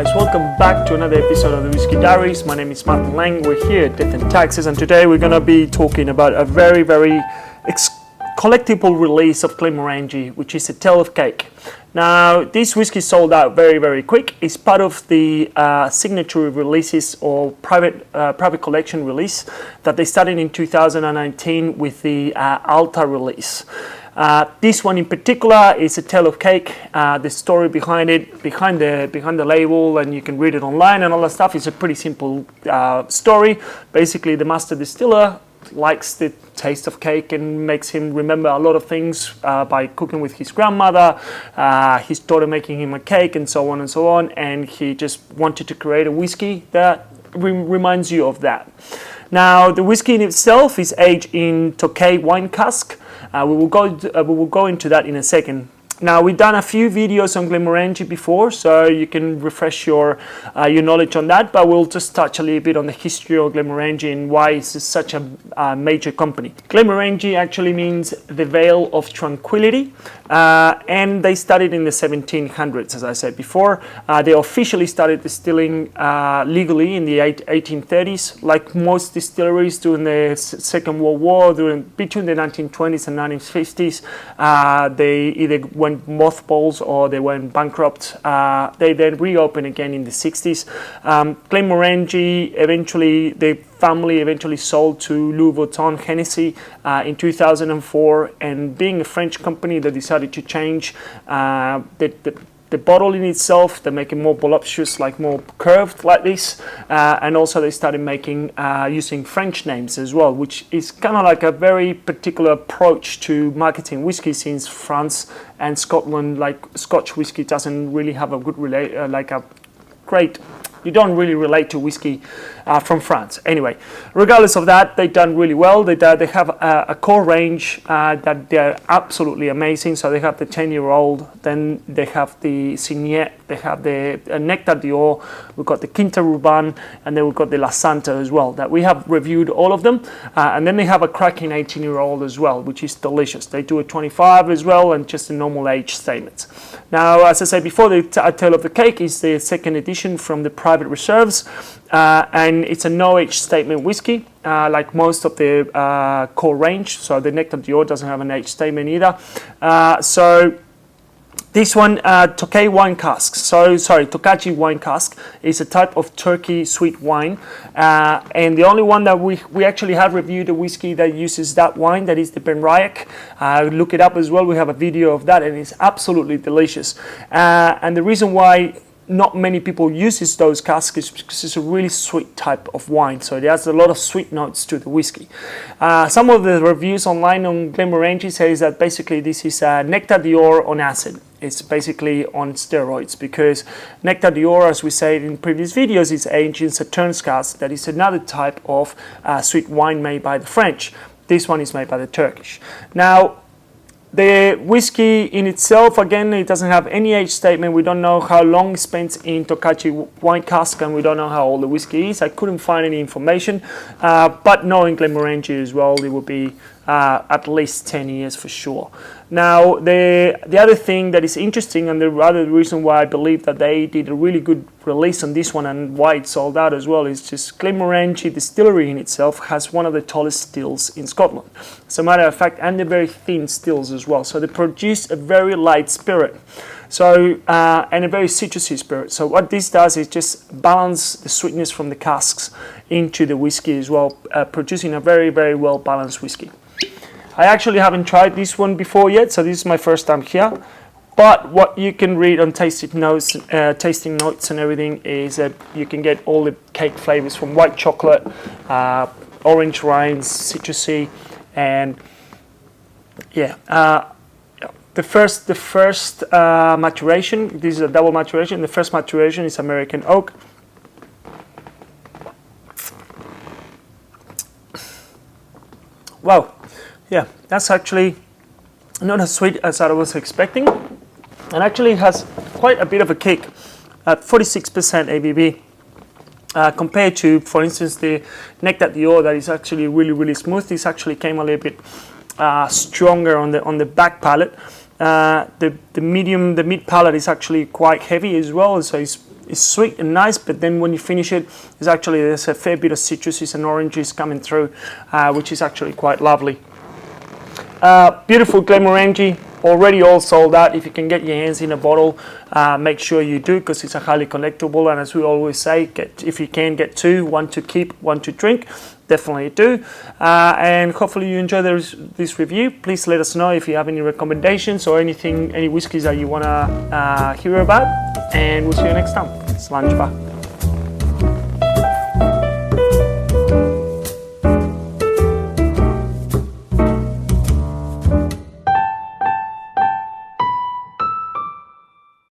guys, welcome back to another episode of the Whisky Diaries. My name is Martin Lang. We're here at Death and Taxes, and today we're going to be talking about a very collectible release of Glenmorangie, which is a Tale of Cake. Now, this whiskey sold out very quick. It's part of the signature releases or private collection release that they started in 2019 with the Allta release. This one in particular is a Tale of Cake. The story behind it, behind the label, and you can read it online and all that stuff. It's a pretty simple story. Basically, the master distiller likes the taste of cake and makes him remember a lot of things by cooking with his grandmother, his daughter making him a cake, and so on and so on. And he just wanted to create a whiskey that reminds you of that. Now, the whiskey in itself is aged in Tokaji wine cask. We will go into that in a second. Now, we've done a few videos on Glenmorangie before, so you can refresh your knowledge on that, but we'll just touch a little bit on the history of Glenmorangie and why it's such a major company. Glenmorangie actually means the Vale of Tranquility, and they started in the 1700s, as I said before. They officially started distilling legally in the 1830s, like most distilleries during the Second World War, between the 1920s and 1950s. They either went mothballs or they went bankrupt. They then reopened again in the 60s. Glenmorangie eventually, the family eventually sold to Louis Vuitton Hennessy in 2004, and being a French company, they decided to change the bottle in itself. They make it more voluptuous, like more curved like this, and also they started making using French names as well, which is kind of like a very particular approach to marketing whiskey, since France and Scotland, like Scotch whiskey, doesn't really have a good you don't really relate to whiskey from France. Anyway, regardless of that, they've done really well. They have a core range that they're absolutely amazing. So they have the 10-year-old, then they have the Signet, they have the Nectar d'Or, we've got the Quinta Ruban, and then we've got the La Santa as well, that we have reviewed all of them. And then they have a cracking 18-year-old as well, which is delicious. They do a 25 as well, and just a normal age statements. Now, as I said before, the Tale of the Cake is the second edition from the private reserves, and it's a no age statement whiskey, like most of the core range. So the Nectar d'Or doesn't have an age statement either. So this one, Tokaji wine casks. Tokaji wine cask is a type of Turkey sweet wine, and the only one that we actually have reviewed a whiskey that uses that wine, that is the Benriach. Look it up as well. We have a video of that, and it's absolutely delicious. And the reason why not many people uses those casks is because it's a really sweet type of wine, so it has a lot of sweet notes to the whiskey. Some of the reviews online on Glenmorangie says that basically this is Nectar d'Or on acid. It's basically on steroids, because Nectar d'Or, as we said in previous videos, is aged in Sauternes cask. That is another type of sweet wine made by the French. This one is made by the Turkish. Now, the whiskey in itself, again, it doesn't have any age statement. We don't know how long it's spent in Tokaji wine cask, and we don't know how old the whiskey is. I couldn't find any information, but knowing Glenmorangie as well, it would be at least 10 years for sure. Now, the other thing that is interesting, and the other reason why I believe that they did a really good release on this one and why it sold out as well, is just Glenmorangie distillery in itself has one of the tallest stills in Scotland. As a matter of fact, and they're very thin stills as well. So they produce a very light spirit. So, and a very citrusy spirit. So what this does is just balance the sweetness from the casks into the whiskey as well, producing a very well balanced whiskey. I actually haven't tried this one before yet, so this is my first time here. But what you can read on tasting notes and everything is that you can get all the cake flavors from white chocolate, orange rinds, citrusy, and yeah. The first maturation, this is a double maturation. The first maturation is American oak. Wow. Yeah, that's actually not as sweet as I was expecting, and actually has quite a bit of a kick at 46% ABV, compared to, for instance, the Nectar d'Or that is actually really smooth. This actually came a little bit stronger on the back palate. The mid palate is actually quite heavy as well, so it's it's sweet and nice, but then when you finish it, there's a fair bit of citruses and oranges coming through, which is actually quite lovely. Beautiful Glenmorangie, already all sold out. If you can get your hands in a bottle, make sure you do, because it's a highly collectible, and as we always say, if you can get two, one to keep, one to drink, definitely do. And hopefully you enjoy this review. Please let us know if you have any recommendations or any whiskies that you want to hear about, and we'll see you next time. Slàinte.